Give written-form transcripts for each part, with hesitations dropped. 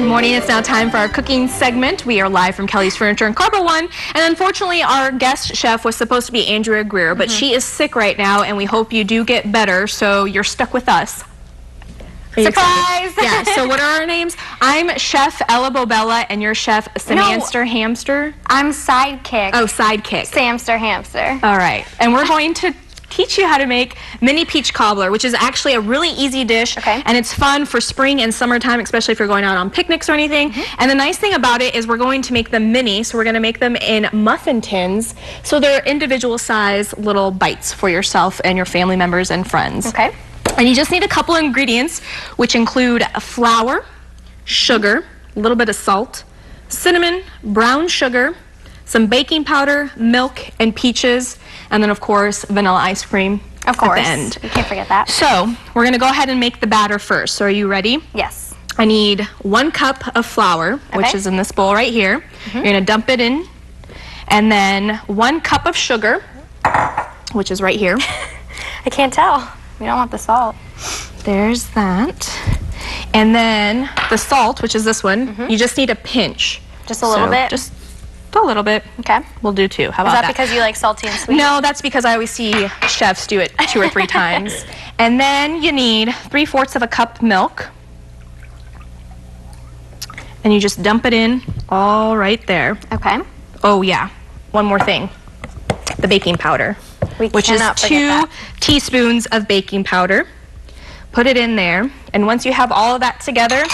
Good morning. It's now time for our cooking segment. We are live from Kelly's Furniture in Cobbler 1. And unfortunately, our guest chef was supposed to be Andrea Greer, but she is sick right now, and we hope you do get better, so you're stuck with us. Surprise! Yeah, so what are our names? I'm Chef Ella Bobella, and you're Chef Samster Hamster? I'm Sidekick. Oh, Sidekick. Samster Hamster. All right. And we're going to teach you how to make mini peach cobbler, which is actually a really easy dish, and it's fun for spring and summertime, especially if you're going out on picnics or anything. And the nice thing about it is we're going to make them mini, so we're going to make them in muffin tins, so they're individual size little bites for yourself and your family members and friends. Okay. And you just need a couple of ingredients, which include flour, sugar, a little bit of salt, cinnamon, brown sugar, some baking powder, milk, and peaches, and then, of course, vanilla ice cream at the end. You can't forget that. So we're going to go ahead and make the batter first. So are you ready? Yes. I need 1 cup of flour, which is in this bowl right here. You're going to dump it in. And then 1 cup of sugar, which is right here. I can't tell. We don't want the salt. There's that. And then the salt, which is this one, you just need a pinch. Just a little bit? Just a little bit. Okay. We'll do 2. How about that? Is that because you like salty and sweet? No, that's because I always see chefs do it 2 or 3 times. And then you need 3/4 of a cup milk. And you just dump it in all right there. Okay. Oh, yeah. One more thing. The baking powder, which is 2 teaspoons of baking powder. Put it in there. And once you have all of that together,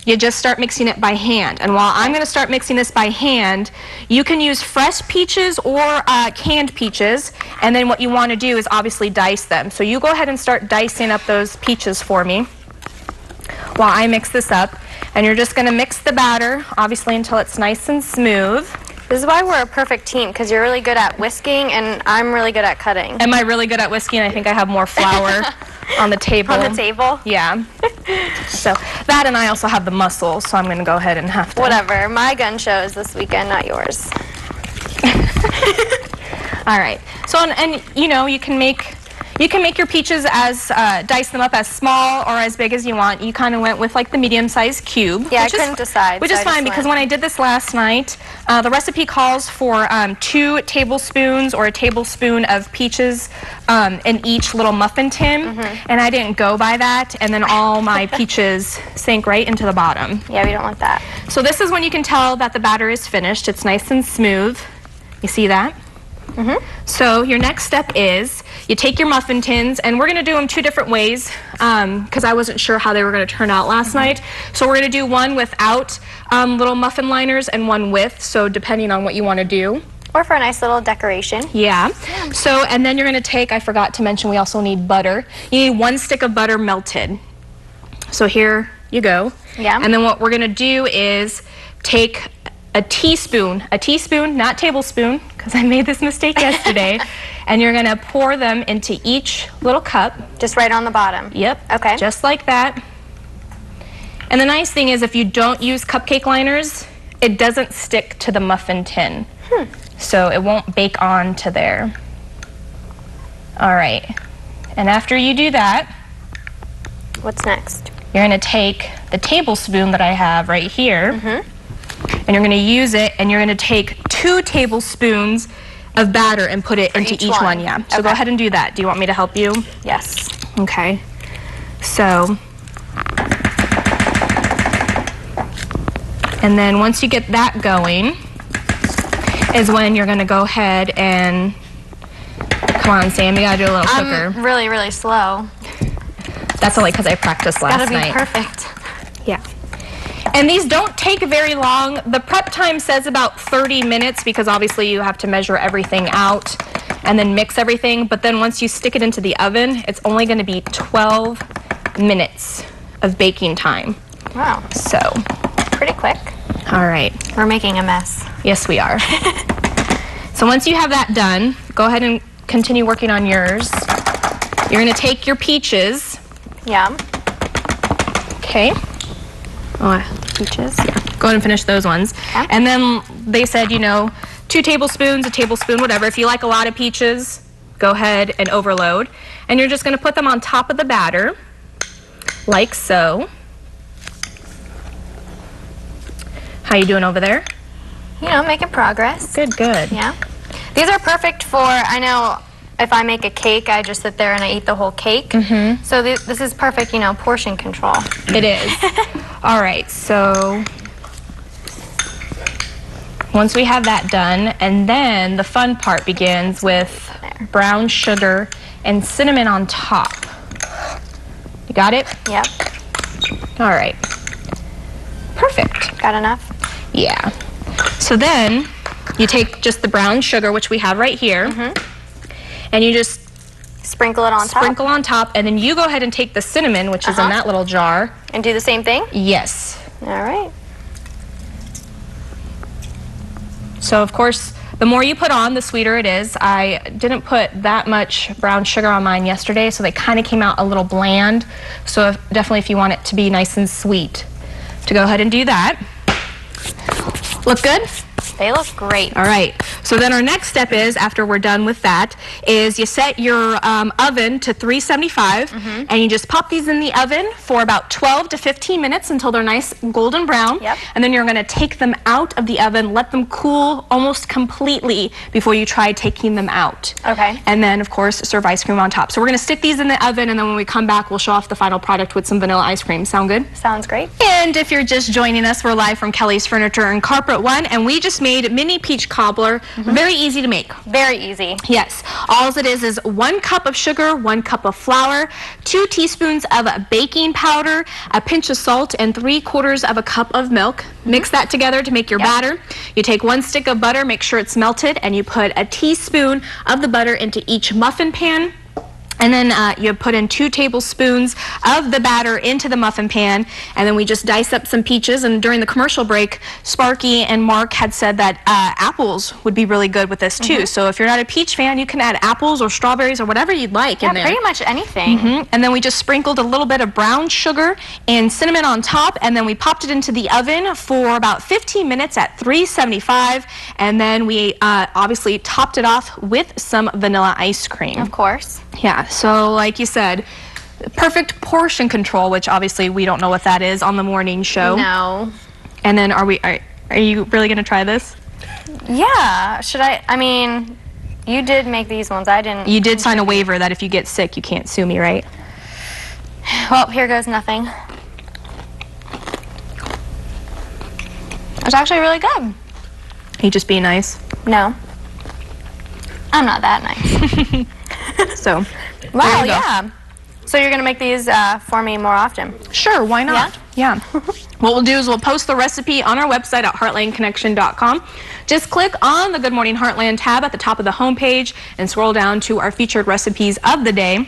you just start mixing it by hand. And while I'm going to start mixing this by hand, you can use fresh peaches or canned peaches. And then what you want to do is obviously dice them. So you go ahead and start dicing up those peaches for me while I mix this up. And you're just going to mix the batter, obviously, until it's nice and smooth. This is why we're a perfect team, because you're really good at whisking and I'm really good at cutting. Am I really good at whisking? I think I have more flour on the table. On the table? Yeah. So that, and I also have the muscle, so I'm going to go ahead and have to. Whatever. My gun show is this weekend, not yours. All right. So, and you know, you can make your peaches as, dice them up as small or as big as you want. You kind of went with like the medium-sized cube. Yeah, I couldn't decide. Which is fine, because when I did this last night, the recipe calls for 2 tablespoons or a tablespoon of peaches in each little muffin tin, and I didn't go by that, and then all my peaches sank right into the bottom. Yeah, we don't want that. So this is when you can tell that the batter is finished. It's nice and smooth. You see that? So your next step is you take your muffin tins, and we're going to do them 2 different ways because I wasn't sure how they were going to turn out last night. So we're going to do one without little muffin liners and one with, so depending on what you want to do. Or for a nice little decoration. Yeah. So, and then you're going to take, I forgot to mention, we also need butter. You need 1 stick of butter melted. So here you go. Yeah. And then what we're going to do is take a teaspoon, not tablespoon, because I made this mistake yesterday, and you're going to pour them into each little cup. Just right on the bottom? Yep. Okay. Just like that. And the nice thing is if you don't use cupcake liners, it doesn't stick to the muffin tin. So it won't bake onto there. All right. And after you do that, what's next? You're going to take the tablespoon that I have right here, and you're going to use it, and you're going to take 2 tablespoons of batter and put it into each one. Yeah. So go ahead and do that. Do you want me to help you? Yes. Okay. So, and then once you get that going is when you're going to go ahead and, come on, Sam, you got to do a little quicker. I'm really, really slow. That's only because I practiced last night. Gotta be perfect. Yeah. And these don't take very long. The prep time says about 30 minutes because obviously you have to measure everything out and then mix everything. But then once you stick it into the oven, it's only going to be 12 minutes of baking time. Wow. So. Pretty quick. All right. We're making a mess. Yes, we are. So once you have that done, go ahead and continue working on yours. You're going to take your peaches. Yeah. Okay. Oh, peaches. Yeah. Go ahead and finish those ones. Okay. And then they said, you know, 2 tablespoons, a tablespoon, whatever. If you like a lot of peaches, go ahead and overload. And you're just going to put them on top of the batter, like so. How you doing over there? You know, making progress. Good, good. Yeah. These are perfect for, I know if I make a cake, I just sit there and I eat the whole cake. Mm-hmm. So this is perfect, you know, portion control. It is. All right, so once we have that done, and then the fun part begins with brown sugar and cinnamon on top. You got it? Yep. All right. Perfect. Got enough? Yeah. So then you take just the brown sugar, which we have right here, and you just sprinkle it on top? Sprinkle on top, and then you go ahead and take the cinnamon, which is in that little jar. And do the same thing? Yes. All right. So, of course, the more you put on, the sweeter it is. I didn't put that much brown sugar on mine yesterday, so they kind of came out a little bland. So definitely if you want it to be nice and sweet, to go ahead and do that. Look good? They look great. All right. So then our next step is, after we're done with that, is you set your oven to 375, and you just pop these in the oven for about 12 to 15 minutes until they're nice golden brown. Yep. And then you're going to take them out of the oven, let them cool almost completely before you try taking them out. Okay. And then, of course, serve ice cream on top. So we're going to stick these in the oven, and then when we come back, we'll show off the final product with some vanilla ice cream. Sound good? Sounds great. And if you're just joining us, we're live from Kelly's Furniture and Carpet One, and we just made mini peach cobbler. Very easy to make. Very easy. Yes. All it is 1 cup of sugar, 1 cup of flour, 2 teaspoons of baking powder, a pinch of salt, and 3/4 of a cup of milk. Mix that together to make your batter. You take 1 stick of butter, make sure it's melted, and you put a teaspoon of the butter into each muffin pan. And then you put in 2 tablespoons of the batter into the muffin pan, and then we just dice up some peaches. And during the commercial break, Sparky and Mark had said that apples would be really good with this too. So if you're not a peach fan, you can add apples or strawberries or whatever you'd like in there. Yeah, pretty much anything. And then we just sprinkled a little bit of brown sugar and cinnamon on top, and then we popped it into the oven for about 15 minutes at 375, and then we obviously topped it off with some vanilla ice cream. Of course. Yeah, so like you said, perfect portion control, which obviously we don't know what that is on the morning show. No. And then are you really going to try this? Yeah. Should I? I mean, you did make these ones. I didn't. You did sign a waiver that if you get sick, you can't sue me, right? Well, here goes nothing. It's actually really good. Are you just being nice? No. I'm not that nice. So, wow, yeah. So you're going to make these for me more often? Sure, why not? Yeah. What we'll do is we'll post the recipe on our website at heartlandconnection.com. Just click on the Good Morning Heartland tab at the top of the homepage and scroll down to our featured recipes of the day.